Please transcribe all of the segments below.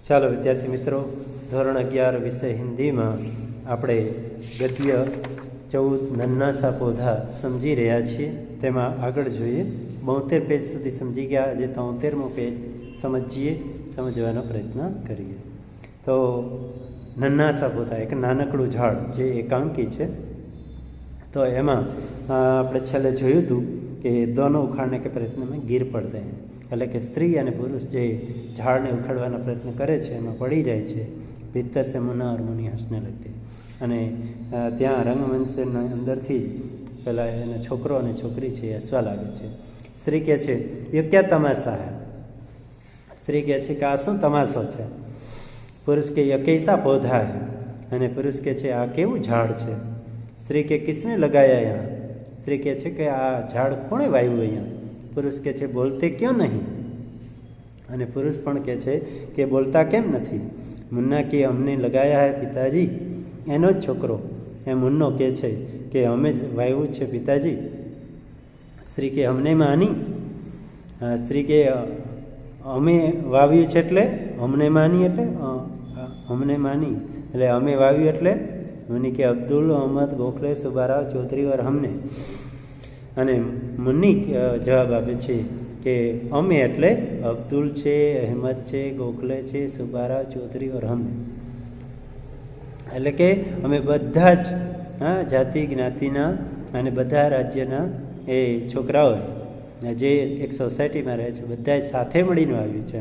ચાલો વિદ્યાર્થી મિત્રો, ધોરણ 11 વિષય હિન્દીમાં આપણે ગદ્ય 14 નન્ના સા પૌધા સમજી રહ્યા છીએ. તેમાં આગળ જોઈએ. 72 પેજ સુધી સમજી ગયા. આજે 73મો પેજ સમજવાનો પ્રયત્ન કરીએ. તો નન્ના સા પૌધા એક નાનકડું ઝાડ જે એકાંકી છે. તો એમાં આપણે છેલ્લે જોયું હતું કે દોનો ઉખાડને કે પ્રયત્ન મેં ગીર પડતે हैं, એટલે કે સ્ત્રી અને પુરુષ જે ઝાડને ઉખાડવાનો પ્રયત્ન કરે છે એમાં પડી જાય છે. ભીતર સે મુન્ના ઓર મુની હસને લગતી. અને ત્યાં રંગમંચના અંદરથી પેલા એના છોકરો અને છોકરી છે એ હસવા લાગે છે. સ્ત્રી કહે છે એ ક્યાં તમાશા હે. સ્ત્રી કહે છે કે આ શું તમાશો છે. પુરુષ કે યે કૈસા પૌધા હે. અને પુરુષ કહે છે આ કેવું ઝાડ છે. સ્ત્રી કે કિસને લગાયા यहाँ. સ્ત્રી કહે છે કે આ ઝાડ કોણે વાવ્યું અહીંયા. પુરુષ કહે છે બોલતે ક્यों નહીં. અને પુરુષ પણ કહે છે કે બોલતા કેમ નથી. મુન્ના કે અમને લગાયા હે પિતાજી. એનો જ છોકરો એ મુન્નો કહે છે કે અમે જ વાવ્યું છે પિતાજી. સ્ત્રી કે અમને માની. સ્ત્રી કે અમે વાવ્યું છે એટલે અમને માની એટલે અમને માની એટલે અમે વાવ્યું એટલે મુન્ની કે અબ્દુલ અહમદ ગોખલે સુબારાવ ચૌધરી ઓર હમને. અને મુન્ની જવાબ આપે છે કે અમે એટલે અબ્દુલ છે, અહેમદ છે, ગોખલે છે, સુબારાવ ચૌધરી ઓર હમને. એટલે કે અમે બધા જ જાતિ જ્ઞાતિના અને બધા રાજ્યના એ છોકરાઓ જે એક સોસાયટીમાં રહે છે બધા સાથે મળીને આવ્યું છે.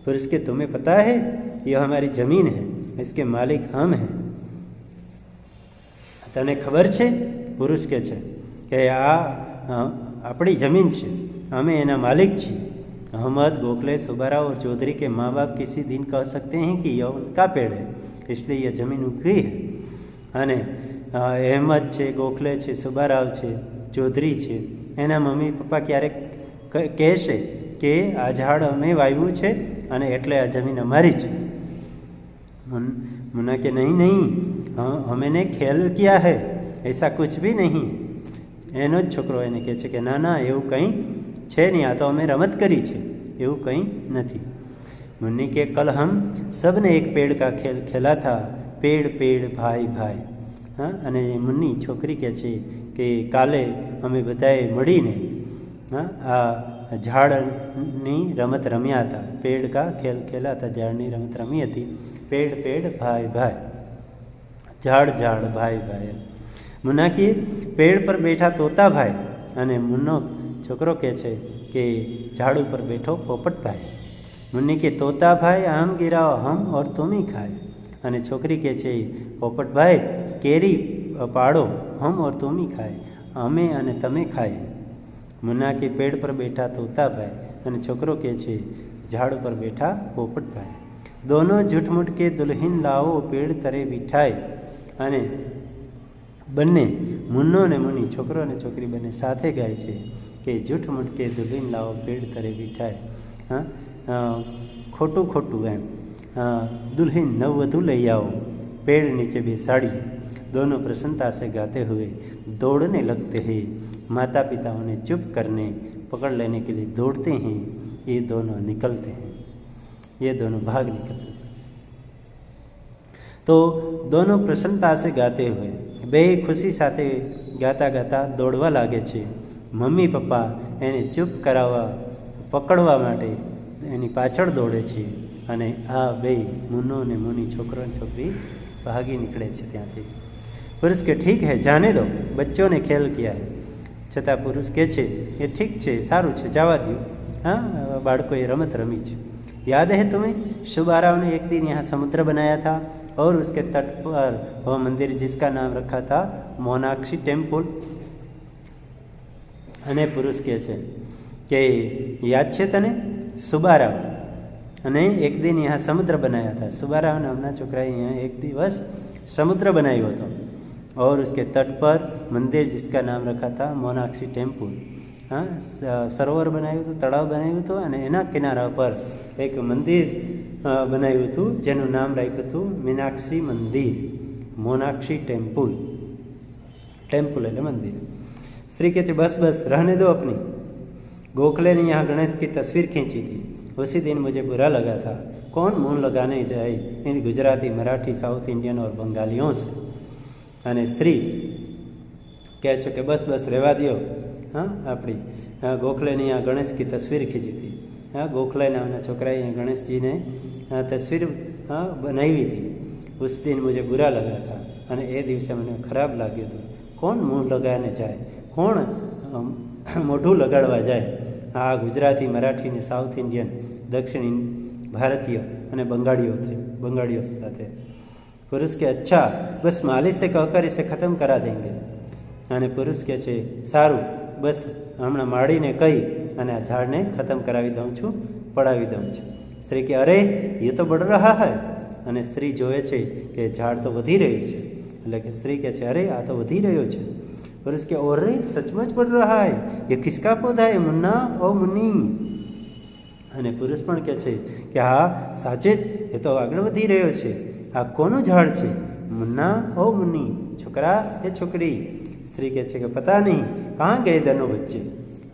પુરુષ કે तुम्हें पता है ये हमारी ज़मीन है, इसके मालिक हम हैं. તને ખબર છે. પુરુષ કે છે કે આ આપણી જમીન છે, અમે એના માલિક છીએ. अहमद गोखले सुबाराव और चौधरी के माँ बाप किसी दिन कह सकते हैं कि यह उनका पेड़ है, इसलिए यह जमीन उनकी है. અને અહેમદ છે, ગોખલે છે, સુબારાવ છે, ચૌધરી છે, એના મમ્મી પપ્પા ક્યારેક કહેશે કે આ ઝાડ અમે વાવ્યું છે અને એટલે આ જમીન અમારી છે. मुन्ना के नहीं नहीं हमने खेल किया है, ऐसा कुछ भी नहीं. એનો જ છોકરો એને કહે છે કે ના ના એવું કંઈ છે નહીં, આ તો અમે રમત કરી છે, એવું કંઈ નથી. मुन्नी के कल हम सब ने एक पेड़ का खेल खेला था, पेड़ पेड़ भाई भाई. હા, અને મુન્ની છોકરી કહે છે કે કાલે અમે બધાએ મળીને આ ઝાડની રમત રમ્યા હતા. પેડ કા ખેલ ખેલા હતા, ઝાડની રમત રમી હતી. પેડ પેડ ભાઈ ભાઈ, ઝાડ ઝાડ ભાઈ ભાઈ. મુન્ના કે પેડ પર બેઠા તોતા ભાઈ. અને મુન્નો છોકરો કહે છે કે ઝાડ ઉપર બેઠો પોપટભાઈ. મુન્ની કે તોતા ભાઈ આમ ગિરાઓ હમ ઓર તુમ ही ખાય. અને છોકરી કહે છે પોપટભાઈ કેરી પાડો, હમ ઓર તુમ ही ખાય, અમે અને તમે ખાય. મુન્ના કે પેડ પર બેઠા તોતાભાઈ. અને છોકરો કહે છે ઝાડ ઉપર બેઠા પોપટભાઈ. દોનો જૂઠમૂઠ કે દુલ્હન લાવો પેડ તરે બિઠાય. અને બંને મુન્નો અને મુન્ની, છોકરો અને છોકરી બંને સાથે ગાય છે કે જૂઠમૂઠ કે દુલ્હન લાવો પેડ તરે બિઠાય. ખોટું ખોટું એમ दुल्हन नववधु ले आओ पेड़ नीचे बेसाड़िए. दोनों प्रसन्नता से गाते हुए दौड़ने लगते हैं. माता पिता उन्हें चुप करने पकड़ लेने के लिए दौड़ते हैं. ये दोनों निकलते हैं, ये दोनों भाग निकलते हैं. तो दोनों प्रसन्नता से गाते हुए બે ખુશી સાથે ગાતા ગાતા દોડવા લાગે છે. મમ્મી પપ્પા એને ચૂપ કરાવવા પકડવા માટે એની પાછળ દોડે છે. અને આ બે મુન્નો અને મુની, છોકરો અને છોકરી ભાગી નીકળે છે ત્યાંથી. પુરુષ કે ઠીક હે જાને દો, બચ્ચોને ખેલ કિયા હે. છતાં પુરુષ કહે છે એ ઠીક છે, સારું છે, જવા દો. હા, બાળકોએ રમત રમી છે. याद है तुम्हें सुबाराव ने एक दिन यहाँ समुद्र बनाया था और उसके तट पर वह मंदिर जिसका नाम रखा था मोनाक्षी टेम्पल. અને પુરુષ કહે છે કે યાદ છે તને સુબારાવ અને એક દિન यहाँ समुद्र बनाया था. सुबाराव नामना छोकराए यहाँ एक दिवस समुद्र बनायो હતો. और उसके तट पर मंदिर जिसका नाम रखा था मोनाक्षी टेम्पल. हाँ, સરોવર બનાવ્યું હતું, તળાવ બનાવ્યું હતું અને એના કિનારા પર એક મંદિર બનાવ્યું હતું જેનું નામ રાખ્યું હતું મીનાક્ષી મંદિર, મોનાક્ષી ટેમ્પલ. ટેમ્પલ એટલે મંદિર. स्त्री कहते बस बस रहने दो अपनी. गोखले ने यहाँ गणेश की तस्वीर खींची थी. उसी दिन मुझे बुरा लगा था. कौन मुंह लगाने जाए। हिंदी, गुजराती, मराठी, साउथ इंडियन और बंगालियों से। અને સ્ત્રી કહે છે કે બસ બસ રહેવા દો। हाँ अपनी गोखले ने यहाँ गणेश की तस्वीर खींची थी। हाँ गोखले नामना छोकराए यहाँ गणेश जी ने तस्वीर बनावी थी। उस दिन मुझे बुरा लगा था અને એ દિવસે મને ખરાબ લાગ્યું હતું। કોણ મુંહ લગાવીને જાય, કોણ મોઢું લગાડવા જાય। આ ગુજરાતી, મરાઠી ને સાઉથ ઇન્ડિયન, દક્ષિણ ભારતીય અને બંગાળીઓ સાથે। પુરુષ કે અચ્છા બસ માલિશ से कहकर इसे ख़त्म करा देंगे। અને પુરુષ કે છે સારું બસ હમણાં માળીને કહી અને આ ઝાડને ખતમ કરાવી દઉં છું, પડાવી દઉં છું। સ્ત્રી કે અરે એ તો બઢ રહા હૈ। અને સ્ત્રી જોવે છે કે ઝાડ તો વધી રહ્યું છે, એટલે કે સ્ત્રી કહે છે અરે આ તો વધી રહ્યો છે। પુરુષ કે ઓરે સચમચ બઢ રહા હૈ, એ કિસકા પૌધા હૈ મુન્ના ઓ મુન્ની। અને પુરુષ પણ કહે છે કે હા સાચે જ એ તો આગળ વધી રહ્યો છે। આ કોનું ઝાડ છે? મુન્ના ઓ મુન્ની, છોકરા એ છોકરી। સ્ત્રી કહે છે કે પતા નહીં કહાં ગયે દનો બચ્ચે।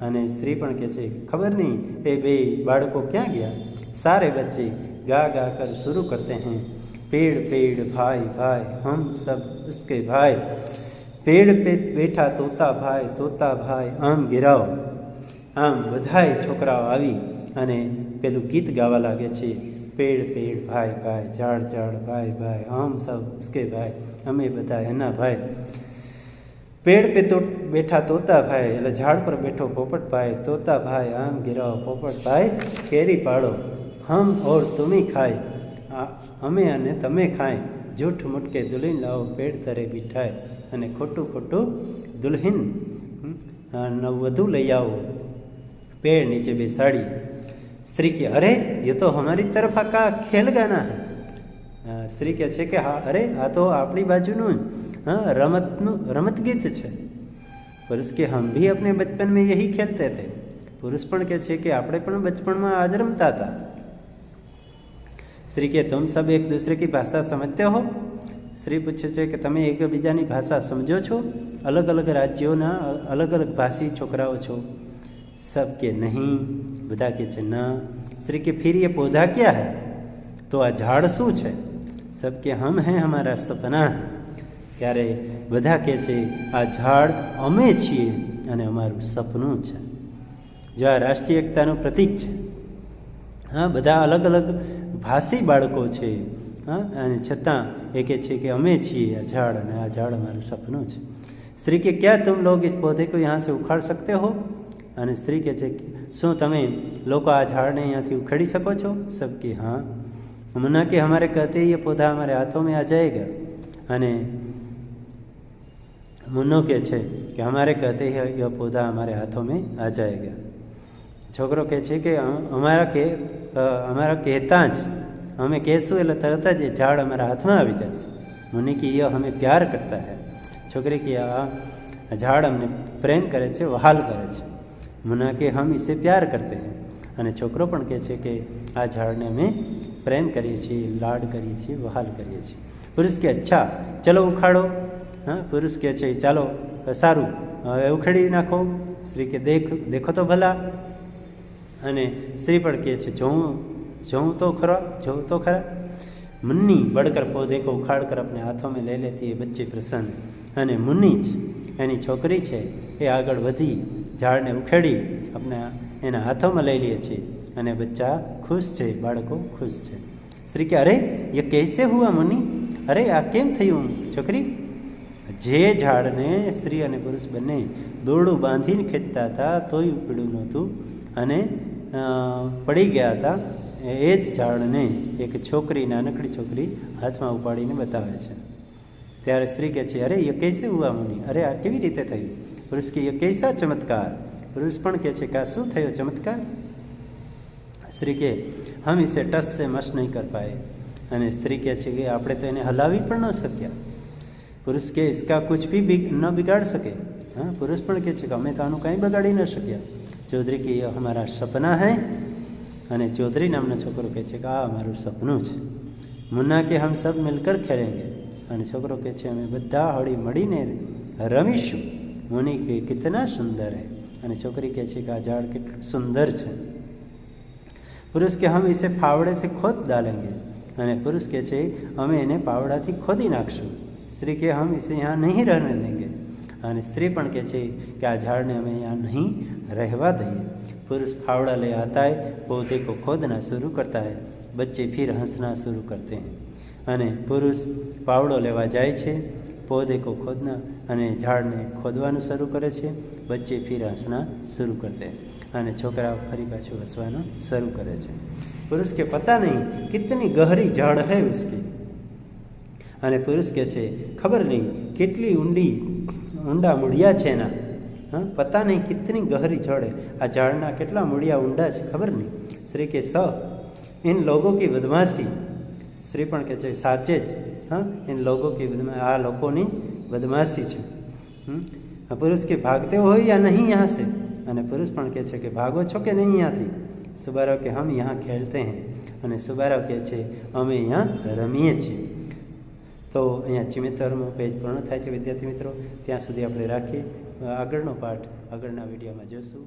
અને સ્ત્રી પણ કહે છે ખબર નહીં એ બે બાળકો ક્યાં ગયા। सारे बच्चे गा गा कर शुरू करते हैं, पेड़ पेड़ भाई भाई हम सब उसके भाई। पेड़ पे बैठा तोता भाई आम गिराओ। आम बधाई छोकराओ આવી અને પેલું ગીત ગાવા લાગે છે। पेड़ पेड़ भाई भाई, झाड़ झाड़ भाई भाई हम सब उसके भाई, અમે બધા એના ભાઈ। पेड़ पे तो बैठा तोता भाई, એટલે ઝાડ પર બેઠો પોપટ ભાઈ। તોતા ભાઈ આમ ગિરાઓ, પોપટ ભાઈ કેરી પાડો। हम और तुम ही खाए, અમે અને તમે ખાય। જૂઠ મુટકે દુલ્હન લાવો, પેડ તરે બિઠાય। અને ખોટું ખોટું દુલ્હન વધુ લઈ આવો, पेड़ नीचे बेसाड़ी। स्त्री की अरे ये तो हमारी तरफ का खेल गाना है। स्त्री કહે છે કે હા અરે આ તો આપણી બાજુનું રમત ગીત છે। પુરુષ કે हम भी अपने बचपन में यही खेलते थे। પુરુષ પણ કહે છે કે આપણે પણ બચપણમાં આજ રમતા હતા। સ્ત્રી કે तुम सब एक दूसरे की भाषा समझते हो। સ્ત્રી પૂછે છે કે તમે એકબીજાની ભાષા સમજો છો? અલગ અલગ રાજ્યોના અલગ અલગ ભાષી છોકરાઓ છો। सब के नहीं, બધા કે છે ના। સ્ત્રી કે फिर ये पौधा क्या है, तो આ ઝાડ શું છે? सब के हम हैं हमारा सपना है। ત્યારે બધા કે છે આ ઝાડ અમે છીએ અને અમારું સપનું છે। જો આ રાષ્ટ્રીય એકતાનું પ્રતીક છે। હા બધા અલગ અલગ ભાષી બાળકો છે। હા અને છતાં એ કહે છે કે અમે છીએ આ ઝાડ અને આ ઝાડ અમારું સપનું છે। સ્ત્રી કે क्या तुम लोग इस पौधे को यहाँ से उखाड़ सकते हो। અને સ્ત્રી કહે છે શું તમે લોકો આ ઝાડને અહીંયાથી ઉખાડી શકો છો? सब કે हाँ। मुन्ना के हमारे कहते ही ये पौधा हमारे हाथों में आ जाएगा। અને मुन्नो કહે છે કે हमारे कहते ही यह पौधा हमारे हाथों में आ जाएगा। છોકરો કહે છે કે અમારા કહેતા જ અમે કહેશું એટલે તરત જ એ ઝાડ અમારા હાથમાં આવી જશે। मुन्नी की यह हमें प्यार करता है। છોકરી કે આ ઝાડ અમને પ્રેમ કરે છે, વહાલ કરે છે। मुन्ना के हम इसे प्यार करते हैं। અને છોકરો પણ કહે છે કે આ ઝાડને અમે પ્રેમ કરીએ છીએ, લાડ કરીએ છીએ, વહાલ કરીએ છીએ। પુરુષ કે અચ્છા ચલો ઉખાડો। હા પુરુષ કહે છે ચાલો સારું હવે ઉખેડી નાખો। સ્ત્રી કે દેખો તો ભલા। અને સ્ત્રી પણ કહે છે જોઉં તો ખરા। मुन्नी बढ़कर पौधे को उखाड़ कर अपने हाथों में ले लेती है, बच्चे प्रसन्न। અને મુન્ની જ એની છોકરી છે એ આગળ વધી ઝાડને ઉખેડી એના હાથોમાં લઈ લે છે અને બચ્ચા ખુશ છે, બાળકો ખુશ છે। સ્ત્રી કે અરે ये कैसे हुआ मुन्नी, અરે આ કેમ થયું છોકરી? જે ઝાડને સ્ત્રી અને પુરુષ બંને દોરડું બાંધીને ખેંચતા હતા તોય ઉપડ્યું નહોતું અને પડી ગયા હતા, એ જ ઝાડને એક છોકરી, નાનકડી છોકરી હાથમાં ઉપાડીને બતાવે છે। ત્યારે સ્ત્રી કહે છે અરે ये कैसे हुआ मुनि, અરે આ કેવી રીતે થયું? પુરુષ કે ये कैसा चमत्कार, પુરુષ પણ કહે છે કે આ શું થયો ચમત્કાર? સ્ત્રી કે हम इसे टस से मस नहीं कर पाए। અને સ્ત્રી કહે છે કે આપણે તો એને હલાવી પણ ન શક્યા। પુરુષ કે इसका कुछ भी न बिगाड़ सके। हाँ પુરુષ પણ કહે છે કે અમે તો આનું કાંઈ બગાડી ન શક્યા। ચૌધરી કે ये हमारा सपना है। અને ચૌધરી નામનો છોકરો કહે છે કે આ અમારું સપનું છે। મુન્ના કે हम सब मिलकर खेलेंगे। અને છોકરો કહે છે અમે બધા હળી મળીને રમીશું। મુનિ કે કિતના સુંદર હે। અને છોકરી કહે છે કે આ ઝાડ કેટલું સુંદર છે। पुरुष के हम इसे फावड़े से खोद डालेंगे અને પુરુષ કહે છે અમે એને પાવડાથી ખોદી નાખશું. સ્ત્રી કે હમ ઇસે યહાં નહીં રહેને દેંગે. અને સ્ત્રી પણ કહે છે કે આ ઝાડને અમે यहाँ नहीं रहवा देंगे. पुरुष फावड़ा ले आता है, पौधे को खोदना शुरू करता है, बच्चे फिर हंसना शुरू करते हैं. અને પુરુષ પાવડો લેવા જાય છે, पौधे को खोदना અને ઝાડને ખોદવાનું શરૂ કરે છે, બચ્ચે ફિર હસના શરૂ કરते हैं. અને છોકરાઓ ફરી પાછું હસવાનું શરૂ કરે છે. पुरुष के पता नहीं कितनी गहरी जड़ है उसकी. અને પુરુષ કહે છે ખબર નહીં કેટલી ઊંડા મૂળિયા છે એના. हाँ पता नहीं कितनी गहरी जड़ है. आ झाड़ना કેટલા મૂળિયા ઊંડા છે ખબર નહીં. स्त्री के इन लोगों की बदमाशी. स्त्री પણ કહે છે સાચે જ. हाँ इन लोगों की આ લોકોની બદમાશી છે. पुरुष के भागते हो या नहीं यहाँ से. અને પુરુષ પણ કહે છે કે ભાગો છો કે નહીં અહીંયાથી. સુબારાવ કે હમ यहाँ ખેલતે हैं. અને સુબારાવ કહે છે અમે અહીંયા રમીએ છીએ. તો અહીંયા 74મો પેજ પૂર્ણ થાય છે વિદ્યાર્થી મિત્રો. ત્યાં સુધી આપણે રાખીએ. આગળનો પાઠ આગળના વિડીયોમાં જોઈશું.